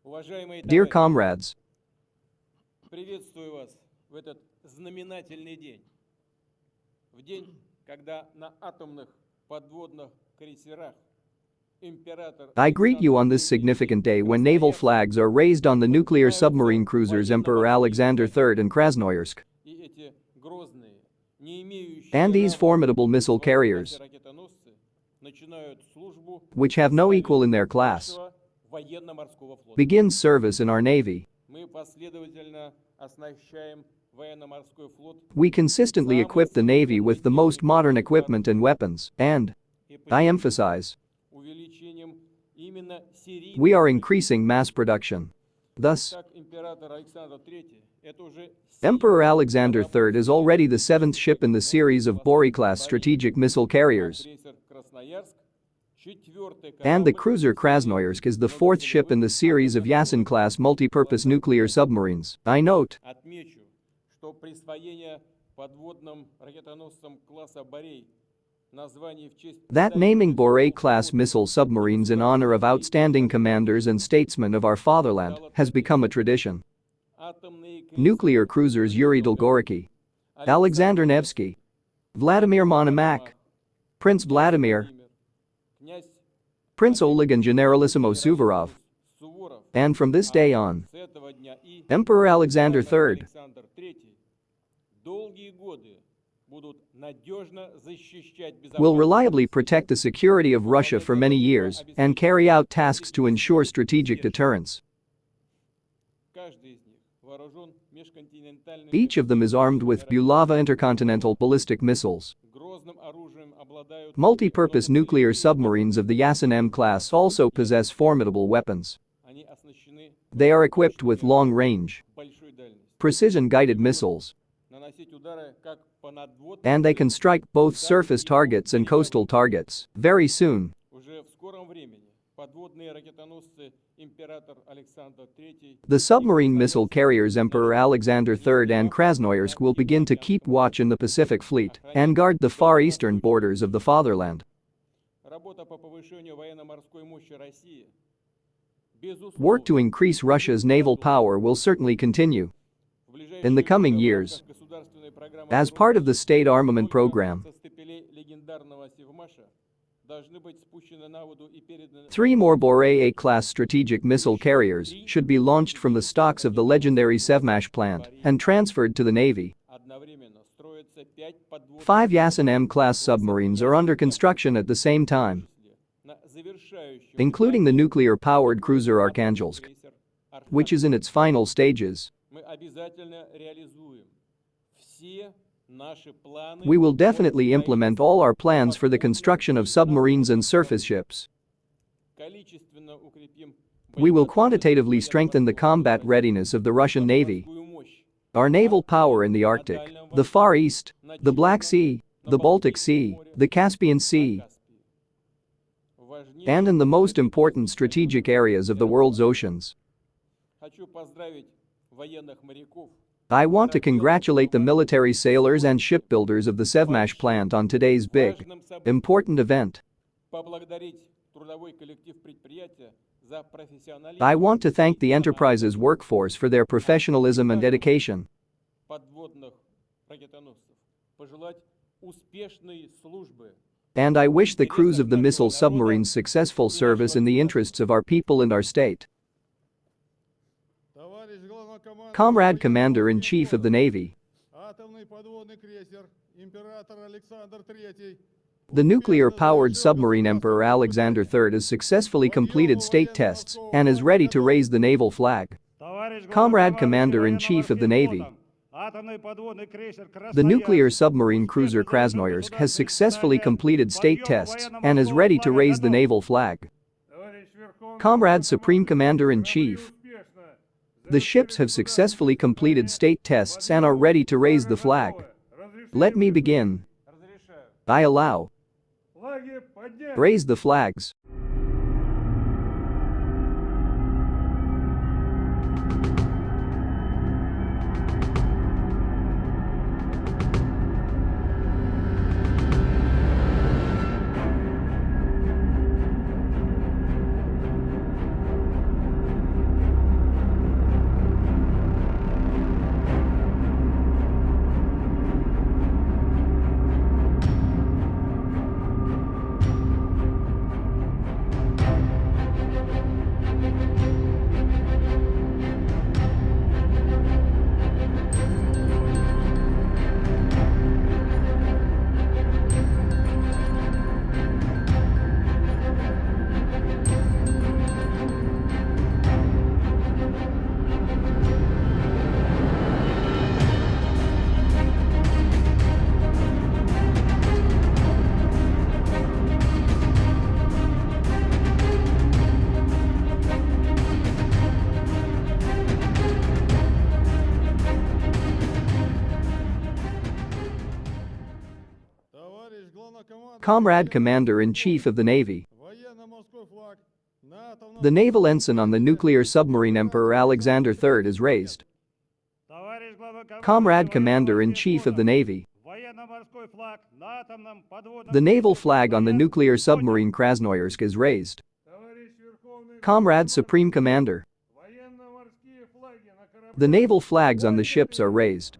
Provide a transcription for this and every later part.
Dear comrades, приветствую вас в этот знаменательный день. В день, когда на атомных подводных крейсерах император I greet you on this significant day when naval flags are raised on the nuclear submarine cruisers Emperor Alexander III and Krasnoyarsk. и эти грозные, не имеющие And these равных formidable missile в carriers, классе ракетоносцы начинают службу which have no equal in their class, нашего военно-морского флота. begin service in our Navy. Мы последовательно оснащаем военно-морской флот We consistently equip the Navy with the most modern equipment and weapons, and, и I emphasize, увеличением именно серийных we are increasing mass production. Thus, Так, император Александр III – это уже Emperor Alexander III is already the seventh ship in the series of Bory-class strategic missile carriers, крейсер Красноярск, четвертый and the корабль cruiser Krasnoyarsk is the fourth ship in the series of Yasin-class multi-purpose nuclear submarines. I note Отмечу, что присвоение подводным ракетоносцам класса Борей названий в честь that naming Boray-class missile submarines in honor of outstanding commanders and statesmen of our fatherland has become a tradition. атомные Nuclear cruisers Yuri Dolgoruki, Alexander Nevsky, Vladimir Monomakh, Prince Vladimir, князь Prince Oleg and Generalissimo Suvorov, Суворов. and from this day on, С этого дня и Emperor Alexander III Александр III долгие годы будут надежно защищать will безопасность reliably protect the security of Russia for many years and carry out tasks to ensure strategic deterrence. Каждый из них вооружен межконтинентальными Each of them is armed with Bulava intercontinental ballistic missiles. грозным оружием обладают Multi-purpose nuclear submarines of the Yasin M class also possess formidable weapons. Они оснащены They are equipped with long-range, большой дальностью. precision-guided missiles, Наносить удары как по надводным, and they can strike both surface targets and coastal targets. Very soon, уже в скором времени подводные ракетоносцы император Александр III the submarine missile carriers Emperor Alexander III and Krasnoyarsk will begin to keep watch in the Pacific Fleet and guard the far eastern borders of the fatherland. работа по повышению военно-морской мощи России Work to increase Russia's naval power will certainly continue. в ближайшее In the coming время в years, рамках государственной программы as part of the state armament program, со стапелей легендарного Севмаша должны быть спущены на воду и переданы 3 more Boray A-class strategic missile carriers should be launched from the stocks of the legendary Sevmash plant and transferred to the Navy. одновременно. Строятся 5 подводных 5 Yasin M-class submarines are under construction at the same time, на завершающем including the nuclear-powered cruiser Arkhangelsk, крейсер «Архангельск». which is in its final stages. Мы обязательно реализуем все наши планы. We will definitely implement all our plans for the construction of submarines and surface ships. Количественно укрепим We will quantitatively strengthen the combat readiness of the Russian Navy, боевую мощь our naval power in the Arctic, the Far East, the Black Sea, the Baltic Sea, the Caspian Sea, Важнейшее. and in the most important strategic areas of the world's oceans. Хочу поздравить военных моряков I want to congratulate the military sailors and shipbuilders of the Sevmash plant on today's big, важным событием, important event. поблагодарить трудовой коллектив предприятия за профессионализм I want to thank the enterprise's workforce for their professionalism and dedication, подводных ракетоносцев, пожелать успешной службы and I wish the crews of the missile submarines successful service in the interests of our people and our state. Comrade Commander-in-Chief of the Navy, Атомный подводный крейсер император Александр III the nuclear-powered submarine Emperor Alexander III has successfully completed state tests and is ready to raise the naval flag. Comrade Commander-in-Chief of the Navy, атомный подводный крейсер the nuclear submarine cruiser Krasnoyarsk has successfully completed state tests and is ready to raise the naval flag. Comrade Supreme Commander-in-Chief, the ships have successfully completed state tests and are ready to raise the flag. Let me begin. разрешаю. I allow. Флаги поднять! Raise the flags. Comrade Commander-in-Chief of the Navy. Военно-морской флаг на атомном... The naval ensign on the nuclear submarine Emperor Alexander III is raised. Comrade Commander-in-Chief of the Navy. Военно-морской флаг на атомном подводном... The naval flag on the nuclear submarine Krasnoyarsk is raised. Comrade Supreme Commander. Военно-морские флаги на корабле... The naval flags on the ships are raised.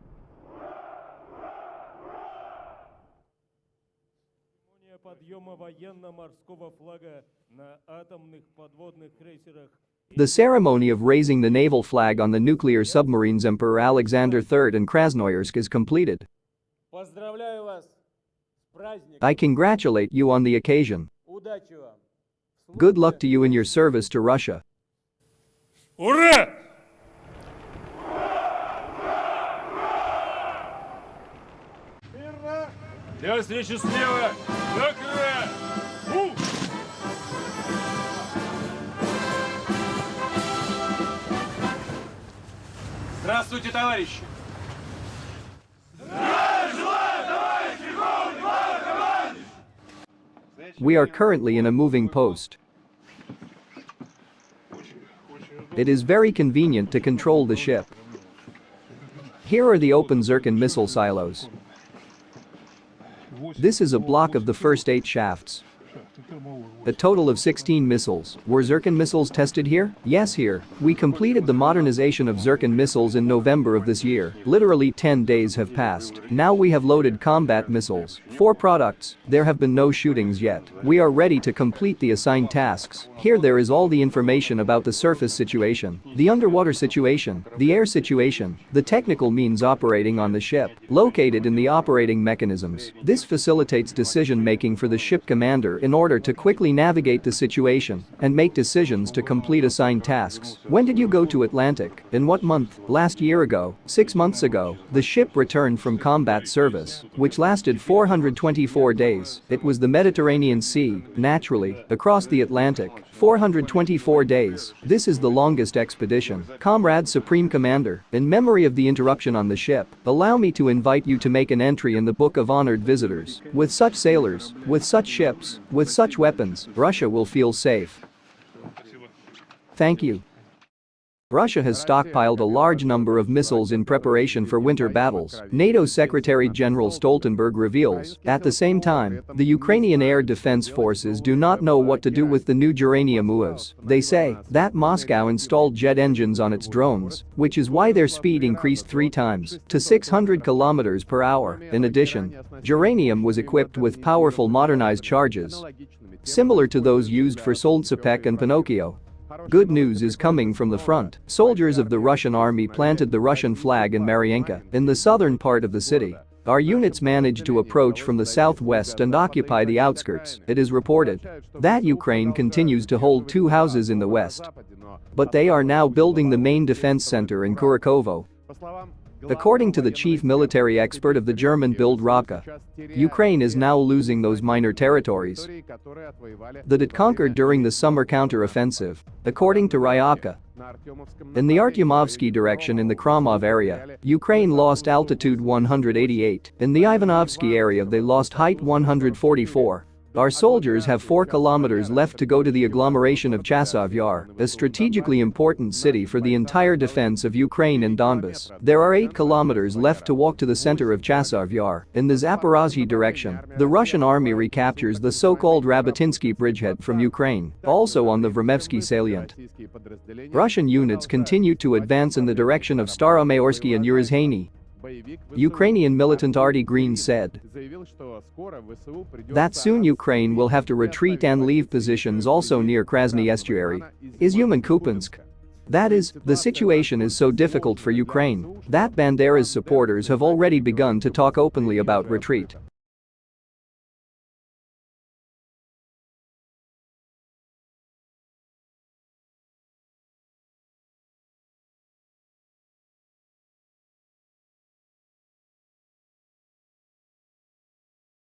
Церемония подъема военно-морского флага на атомных подводных крейсерах. The ceremony of raising the naval flag on the nuclear submarines Emperor Alexander III and Krasnoyarsk is completed. Поздравляю вас с праздником. I congratulate you on the occasion. Удачи вам. Good luck to you in your service to Russia. Ура! Для встречи слева! Накрывай! Здравствуйте, товарищи! We are currently in a moving post. It is very convenient to control the ship. Here are the open Zircon missile silos. This is a block of the first 8 shafts. A total of 16 missiles. Were Zircon missiles tested here? Yes, here. We completed the modernization of Zircon missiles in November of this year. Literally 10 days have passed. Now we have loaded combat missiles. 4 products. There have been no shootings yet. We are ready to complete the assigned tasks. Here there is all the information about the surface situation, the underwater situation, the air situation, the technical means operating on the ship, located in the operating mechanisms. This facilitates decision making for the ship commander in order to quickly navigate the situation and make decisions to complete assigned tasks. When did you go to Atlantic? In what month? Last year ago? 6 months ago? The ship returned from combat service, which lasted 424 days. It was the Mediterranean Sea, naturally, across the Atlantic. 424 days. This is the longest expedition. Comrade Supreme Commander, in memory of the interruption on the ship, allow me to invite you to make an entry in the Book of Honored Visitors. With such sailors, with such ships, with such weapons, Russia will feel safe. Thank you. Russia has stockpiled a large number of missiles in preparation for winter battles, NATO Secretary General Stoltenberg reveals. At the same time, the Ukrainian Air Defense Forces do not know what to do with the new uranium UAVs. They say that Moscow installed jet engines on its drones, which is why their speed increased 3 times to 600 kilometers per hour. In addition, uranium was equipped with powerful modernized charges, similar to those used for Solntsepek and Pinocchio. Good news is coming from the front. Soldiers of the Russian army planted the Russian flag in Mariinka, in the southern part of the city. Our units managed to approach from the southwest and occupy the outskirts. It is reported that Ukraine continues to hold 2 houses in the west, but they are now building the main defense center in Kurikovo. According to the chief military expert of the German Bulava, Ukraine is now losing those minor territories that it conquered during the summer counter-offensive. According to Ryabka, in the Artyomovsky direction in the Kromov area, Ukraine lost altitude 188. In the Ivanovsky area they lost height 144. Our soldiers have 4 kilometers left to go to the agglomeration of Chasiv Yar, a strategically important city for the entire defense of Ukraine and Donbas. There are 8 kilometers left to walk to the center of Chasiv Yar. In the Zaporozhye direction, the Russian army recaptures the so-called Rabotinsky bridgehead from Ukraine, also on the Vremevsky salient. Russian units continue to advance in the direction of Staromayorsky and Urazheny. Ukrainian militant Arty Green said that soon Ukraine will have to retreat and leave positions also near Krasny Estuary. Izyum and Kupiansk. That is, the situation is so difficult for Ukraine that Bandera's supporters have already begun to talk openly about retreat.